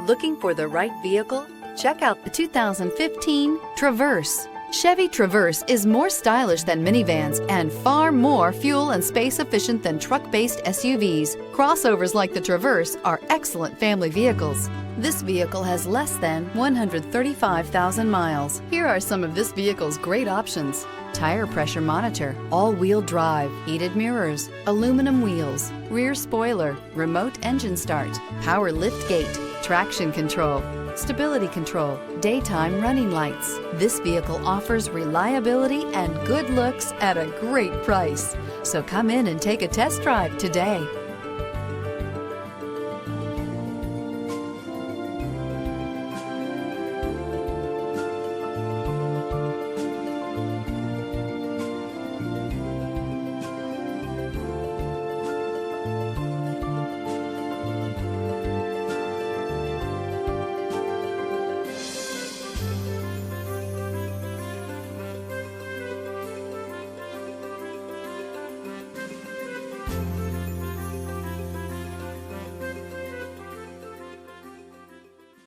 Looking for the right vehicle? Check out the 2015 Traverse. Chevy Traverse is more stylish than minivans and far more fuel and space efficient than truck-based SUVs. Crossovers like the Traverse are excellent family vehicles. This vehicle has less than 135,000 miles. Here are some of this vehicle's great options: tire pressure monitor, all-wheel drive, heated mirrors, aluminum wheels, rear spoiler, remote engine start, power liftgate, traction control, stability control, daytime running lights. This vehicle offers reliability and good looks at a great price. So come in and take a test drive today.